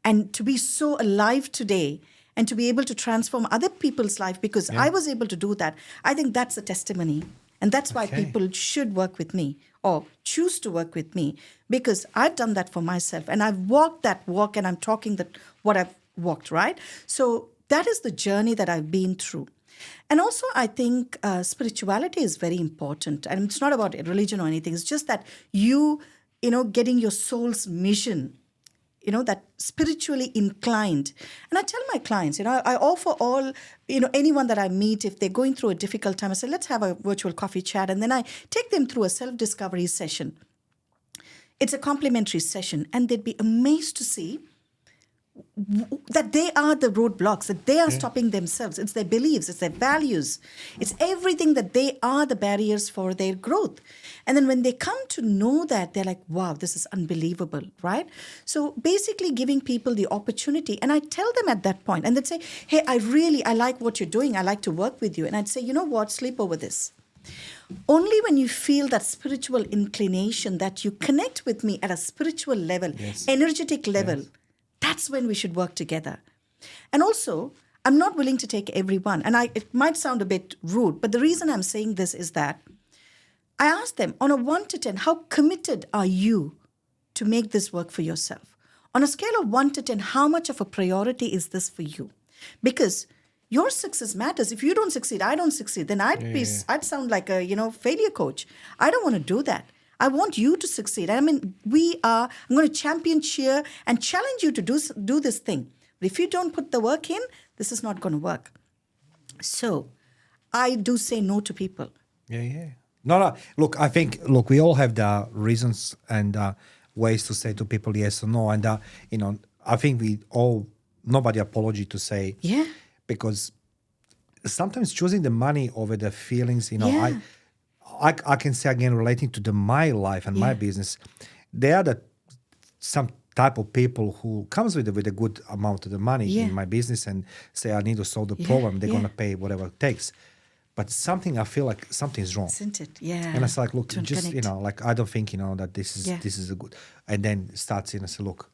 And to be so alive today and to be able to transform other people's life because I was able to do that, I think that's a testimony. And that's why people should work with me or choose to work with me, because I've done that for myself. And I've walked that walk and I'm talking what I've walked, right? So that is the journey that I've been through. And also, I think spirituality is very important. And it's not about religion or anything. It's just that getting your soul's mission, that spiritually inclined. And I tell my clients, I offer all, anyone that I meet, if they're going through a difficult time, I say, let's have a virtual coffee chat. And then I take them through a self-discovery session. It's a complimentary session, and they'd be amazed to see that they are the roadblocks, that they are stopping themselves. It's their beliefs, it's their values, it's everything that they are the barriers for their growth. And then when they come to know that, they're like, wow, this is unbelievable, right? So basically giving people the opportunity, and I tell them at that point, and they'd say, hey, I like what you're doing. I like to work with you. And I'd say, you know what, sleep over this. Only when you feel that spiritual inclination, that you connect with me at a spiritual level, energetic level, that's when we should work together. And also, I'm not willing to take everyone. And it might sound a bit rude, but the reason I'm saying this is that I ask them, on a 1 to 10, how committed are you to make this work for yourself? On a scale of 1 to 10, how much of a priority is this for you? Because your success matters. If you don't succeed, I don't succeed, then I'd sound like a, failure coach. I don't want to do that. I want you to succeed. I mean, I'm going to champion, cheer, and challenge you to do this thing. But if you don't put the work in, this is not going to work. So I do say no to people. Yeah. No. Look, I think, we all have the reasons and ways to say to people yes or no. And, I think nobody apology to say. Yeah. Because sometimes choosing the money over the feelings, I can say again, relating to my life and my business, they are some type of people who comes with a good amount of the money in my business and say, I need to solve the problem. They're going to pay whatever it takes. But I feel like something's wrong. Isn't it? Yeah. And it's like, look, Don't just, connect. I don't think, that this is a good. And then starts in and say, look,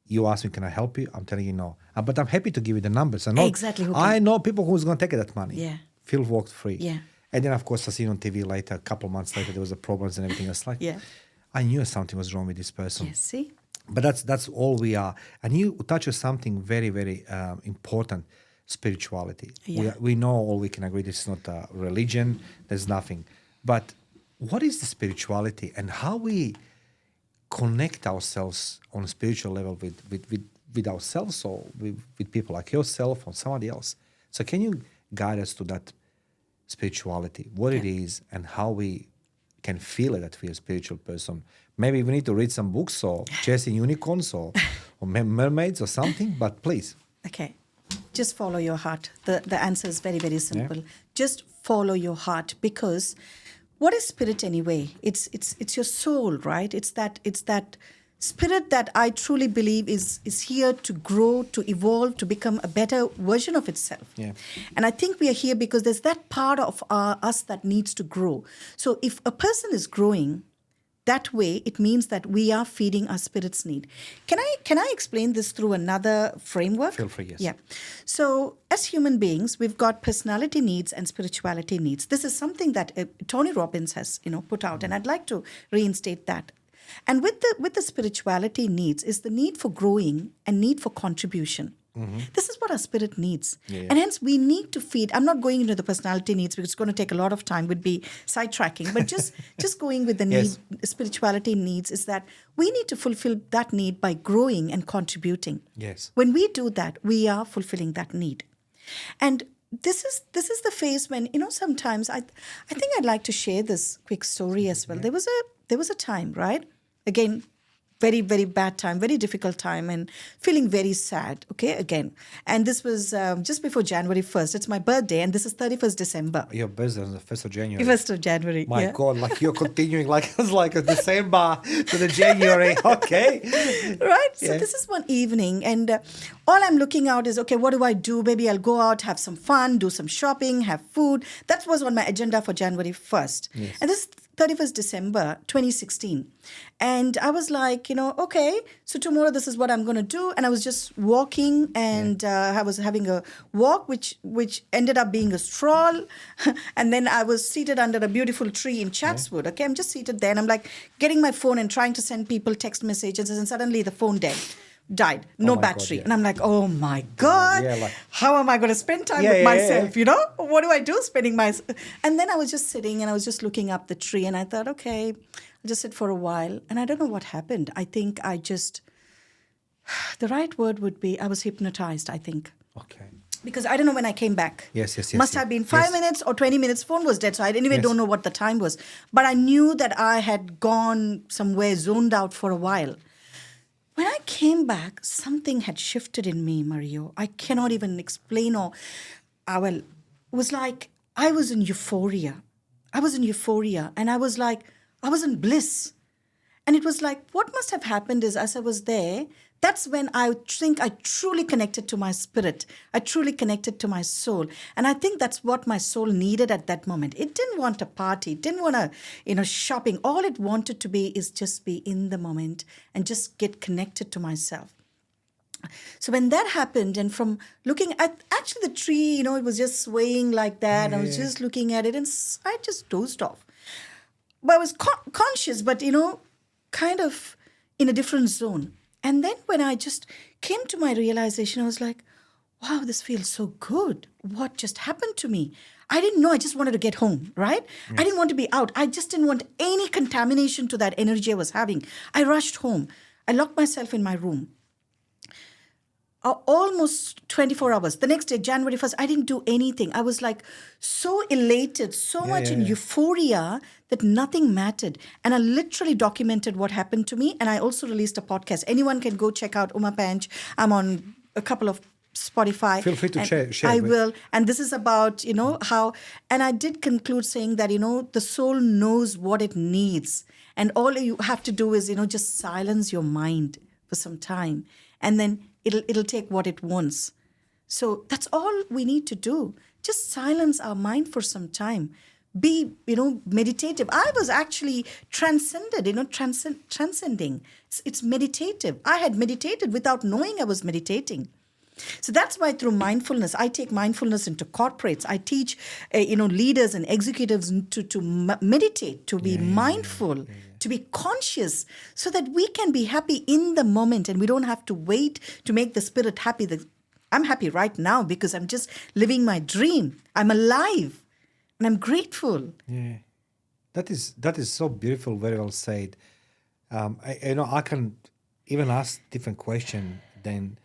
you ask me, can I help you? I'm telling you no. But I'm happy to give you the numbers. Exactly. I know people who's going to take that money. Yeah. Feel work free. Yeah. And then, of course, I see on TV later, a couple of months later, there was the problems and everything. It's like, I knew something was wrong with this person. Yes, see? But that's all we are. And you touch on something very, very important, spirituality. Yeah. We know all we can agree this is not a religion. There's nothing. But what is the spirituality and how we connect ourselves on a spiritual level with ourselves or with people like yourself or somebody else? So can you guide us to that spirituality, what it is and how we can feel it that we're a spiritual person? Maybe we need to read some books or chasing unicorns or mermaids or something, but please. Okay. Just follow your heart. The answer is very, very simple. Yeah. Just follow your heart, because what is spirit anyway? It's your soul, right? It's that spirit that I truly believe is here to grow, to evolve, to become a better version of itself. Yeah. And I think we are here because there's that part of us that needs to grow. So if a person is growing that way, it means that we are feeding our spirit's need. Can I explain this through another framework? Feel free, yes. Yeah. So as human beings, we've got personality needs and spirituality needs. This is something that Tony Robbins has put out, and I'd like to reinstate that. And with the spirituality needs is the need for growing and need for contribution. Mm-hmm. This is what our spirit needs. Yeah. And hence we need to feed. I'm not going into the personality needs because it's going to take a lot of time, would be sidetracking. But just going with the need, spirituality needs is that we need to fulfill that need by growing and contributing. Yes. When we do that, we are fulfilling that need. And this is the phase when, sometimes I think I'd like to share this quick story as well. Yeah. There was a time, right? Again, very, very bad time, very difficult time, and feeling very sad, okay, again. And this was just before January 1st. It's my birthday, and this is 31st December. Your birthday is the 1st of January. 1st of January, My God, like you're continuing like it's like a December to the January, okay. Right? So this is one evening, and all I'm looking out is, okay, what do I do? Maybe I'll go out, have some fun, do some shopping, have food. That was on my agenda for January 1st. Yes. And this is 31st December 2016. And I was like, okay, so tomorrow this is what I'm going to do. And I was just walking, and I was having a walk, which ended up being a stroll. And then I was seated under a beautiful tree in Chatswood. Okay, I'm just seated there, and I'm like getting my phone and trying to send people text messages, and suddenly the phone died. No battery. God, and I'm like, oh my God, how am I going to spend time with myself? What do I do spending my... And then I was just sitting and I was just looking up the tree, and I thought, okay, I'll just sit for a while. And I don't know what happened. I think the right word would be, I was hypnotized, I think. Okay. Because I don't know when I came back. Yes. Must have been 5 minutes or 20 minutes. Phone was dead. So I anyway Yes. don't know what the time was. But I knew that I had gone somewhere, zoned out for a while. When I came back, something had shifted in me, Mario. I cannot even explain it was like I was in euphoria. And I was like, I was in bliss. And it was like, what must have happened is as I was there, that's when I think I truly connected to my spirit. I truly connected to my soul. And I think that's what my soul needed at that moment. It didn't want a party. It didn't want shopping. All it wanted to be is just be in the moment and just get connected to myself. So when that happened, and from looking at actually the tree, it was just swaying like that. I was just looking at it and I just dozed off. But I was conscious, but, kind of in a different zone. And then when I just came to my realization, I was like, wow, this feels so good. What just happened to me? I didn't know. I just wanted to get home, right? Yes. I didn't want to be out. I just didn't want any contamination to that energy I was having. I rushed home. I locked myself in my room. Almost 24 hours. The next day, January 1st, I didn't do anything. I was like so elated, so much in euphoria that nothing mattered. And I literally documented what happened to me. And I also released a podcast. Anyone can go check out Uma Panch. I'm on a couple of Spotify. Feel free to share. I will. And this is about, how, and I did conclude saying that, the soul knows what it needs. And all you have to do is, just silence your mind for some time. And then it'll take what it wants. So that's all we need to do. Just silence our mind for some time. Be, meditative. I was actually transcending. It's meditative. I had meditated without knowing I was meditating. So that's why through mindfulness, I take mindfulness into corporates. I teach, leaders and executives to meditate, to be mindful, to be conscious, so that we can be happy in the moment and we don't have to wait to make the spirit happy. I'm happy right now because I'm just living my dream. I'm alive and I'm grateful. Yeah, that is so beautiful. Very well said. I can even ask different question than,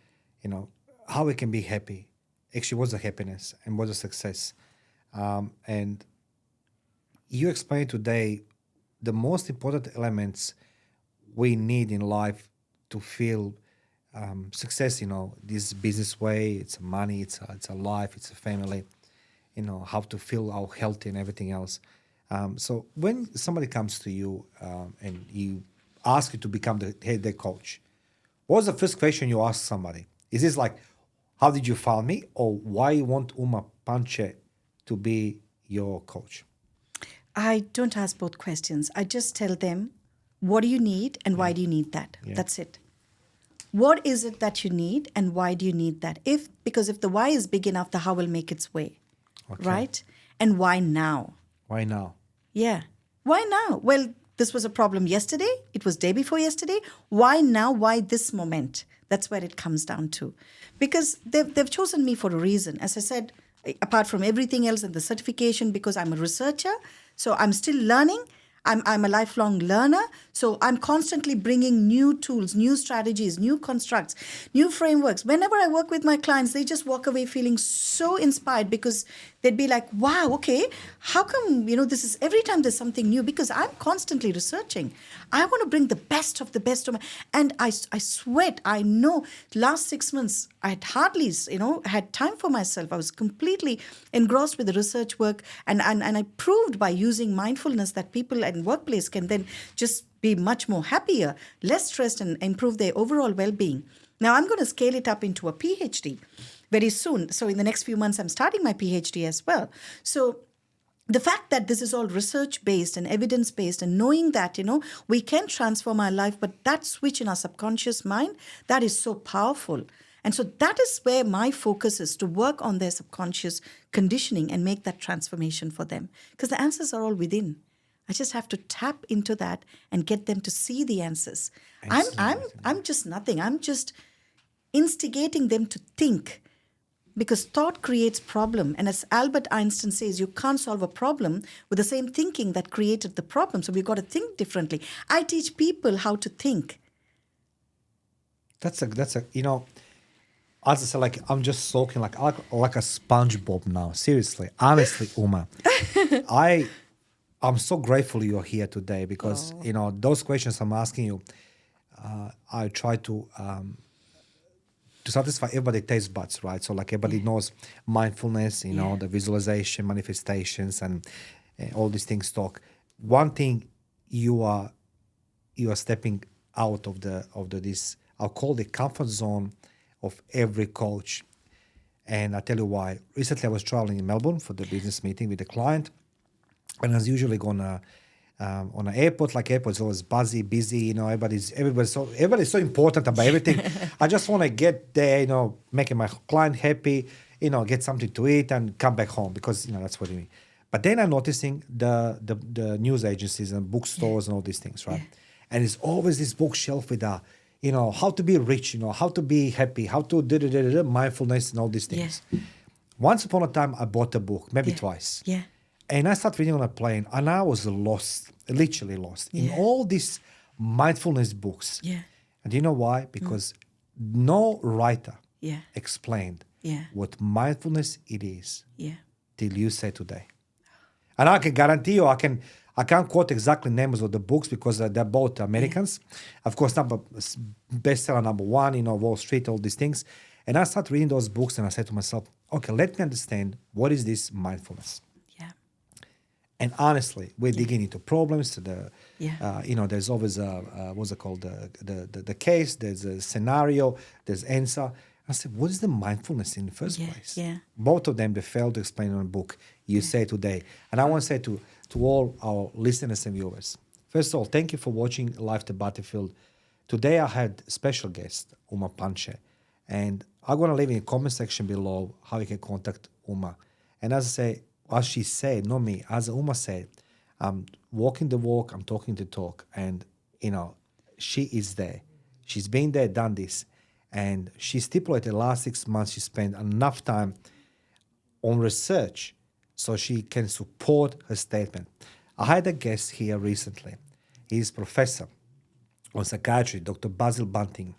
how we can be happy. Actually, what's the happiness and what's the success? And you explained today the most important elements we need in life to feel success. This business way, it's money, it's a life, it's a family. How to feel how healthy and everything else. So when somebody comes to you and you ask you to become their coach, what's the first question you ask somebody? Is this like, how did you find me, or why you want Uma Panch to be your coach? I don't ask both questions. I just tell them, what do you need and why do you need that? Yeah. That's it. What is it that you need and why do you need that? Because if the why is big enough, the how will make its way, right? And why now? Why now? Yeah. Why now? Well, this was a problem yesterday. It was day before yesterday. Why now? Why this moment? That's where it comes down to. Because they've chosen me for a reason. As I said, apart from everything else and the certification, because I'm a researcher, so I'm still learning. I'm a lifelong learner, so I'm constantly bringing new tools, new strategies, new constructs, new frameworks. Whenever I work with my clients, they just walk away feeling so inspired because they'd be like, wow, okay, how come, this is every time there's something new? Because I'm constantly researching. I want to bring the best of and I sweat. I know last 6 months, I had hardly, had time for myself. I was completely engrossed with the research work. And I proved by using mindfulness that people in workplace can then just be much more happier, less stressed, and improve their overall well-being. Now, I'm going to scale it up into a PhD very soon. So in the next few months, I'm starting my PhD as well. So the fact that this is all research-based and evidence-based, and knowing that, we can transform our life, but that switch in our subconscious mind, that is so powerful. And so that is where my focus is, to work on their subconscious conditioning and make that transformation for them. Because the answers are all within. I just have to tap into that and get them to see the answers. I'm just nothing. I'm just instigating them to think. Because thought creates problem. And as Albert Einstein says, you can't solve a problem with the same thinking that created the problem. So we've got to think differently. I teach people how to think. That's a as I said, like I'm just soaking like a SpongeBob now. Seriously, honestly, Uma, I'm so grateful you're here today because those questions I'm asking you, I try to satisfy everybody's taste buds, right? So like everybody knows mindfulness, the visualization, manifestations, and all these things talk. One thing you are stepping out of this, I'll call the comfort zone of every coach. And I'll tell you why. Recently I was traveling in Melbourne for the business meeting with a client, and I was usually going on an airport, like airport's always busy, everybody's so important about everything. I just want to get there, making my client happy, get something to eat and come back home because, that's what you mean. But then I'm noticing the news agencies and bookstores and all these things, right? Yeah. And it's always this bookshelf with how to be rich, how to be happy, how to mindfulness and all these things. Yeah. Once upon a time, I bought a book, maybe twice. Yeah. And I started reading on a plane, and I was lost, literally lost, in all these mindfulness books. Yeah. And do you know why? Because no writer explained what mindfulness it is till you say today. And I can guarantee you, I can't quote exactly names of the books because they're both Americans. Yeah. Of course, bestseller number one, Wall Street, all these things. And I started reading those books, and I said to myself, okay, let me understand what is this mindfulness. And honestly, we're digging into problems. There's always what's it called? The case. There's a scenario. There's answer. I said, what is the mindfulness in the first place? Yeah. Both of them, they failed to explain in a book. You say today, and I want to say to all our listeners and viewers. First of all, thank you for watching Life to Battlefield. Today I had special guest Uma Panch, and I'm gonna leave in the comment section below how you can contact Uma. And as I say. As she said, not me, as Uma said, I'm walking the walk, I'm talking the talk. And, she is there. She's been there, done this. And she stipulated the last 6 months she spent enough time on research so she can support her statement. I had a guest here recently. He's professor on psychiatry, Dr. Basil Bunting.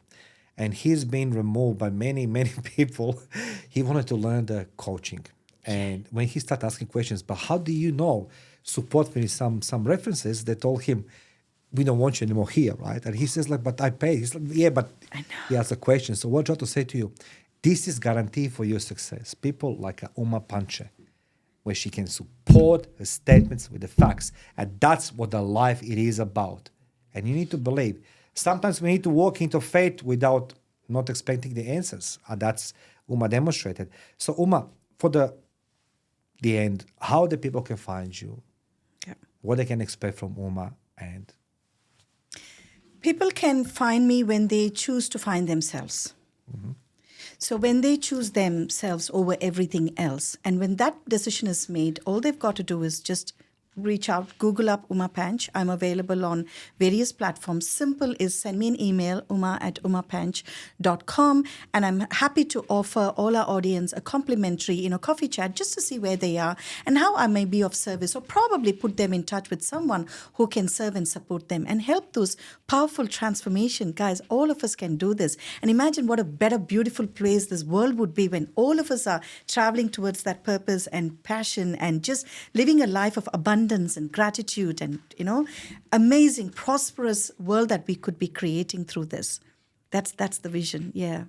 And he's been removed by many, many people. He wanted to learn the coaching. And when he started asking questions, but how do you know? Support me some references. They told him, we don't want you anymore here, right? And he says, but I paid. He's like, yeah, but he asked a question. So what I try to say to you, this is guarantee for your success. People like Uma Panch, where she can support her statements with the facts. And that's what the life it is about. And you need to believe. Sometimes we need to walk into faith without not expecting the answers. And that's Uma demonstrated. So Uma, for the end, how the people can find you, what they can expect from Uma, and people can find me when they choose to find themselves. Mm-hmm. So when they choose themselves over everything else, and when that decision is made, all they've got to do is just reach out, Google up Uma Panch. I'm available on various platforms. Simple is send me an email, uma@umapanch.com, and I'm happy to offer all our audience a complimentary, coffee chat just to see where they are and how I may be of service, or probably put them in touch with someone who can serve and support them and help those powerful transformation. Guys, all of us can do this. And imagine what a better, beautiful place this world would be when all of us are traveling towards that purpose and passion and just living a life of abundance and gratitude and, amazing, prosperous world that we could be creating through this. That's the vision. Yeah,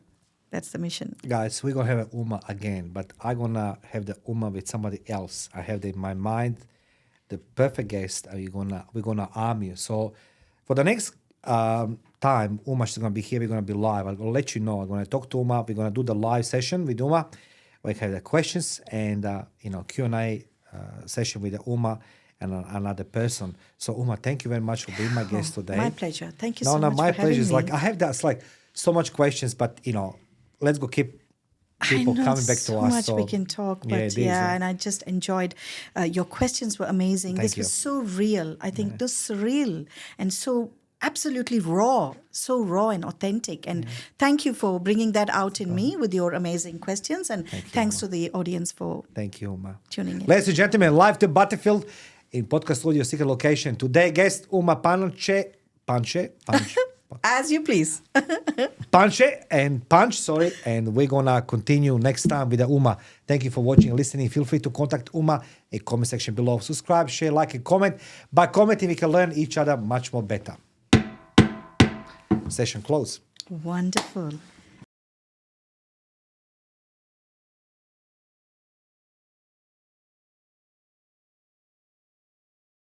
that's the mission. Guys, we're going to have an Uma again, but I'm going to have the Uma with somebody else. I have in my mind the perfect guest. We're going to arm you. So for the next time, Uma, she's going to be here. We're going to be live. I'll let you know. I'm going to talk to Uma. We're going to do the live session with Uma. We have the questions and, Q&A session with the Uma and another person. So Uma, thank you very much for being my guest today. My pleasure. Thank you so much. No, my for pleasure. It's having me. I have so much questions, but let's go keep people coming back to us. So much we can talk, but and I just enjoyed your questions were amazing. This was so real. I think this surreal and so absolutely raw, so raw and authentic. And thank you for bringing that out in me with your amazing questions. And thanks to the audience for tuning in. Ladies and gentlemen, live to Battlefield in Podcast Studio Secret Location. Today, guest Uma Panch. As you please. Punch, and we're gonna continue next time with Uma. Thank you for watching and listening. Feel free to contact Uma in the comment section below. Subscribe, share, like, and comment. By commenting, we can learn each other much more better. Session closed. Wonderful.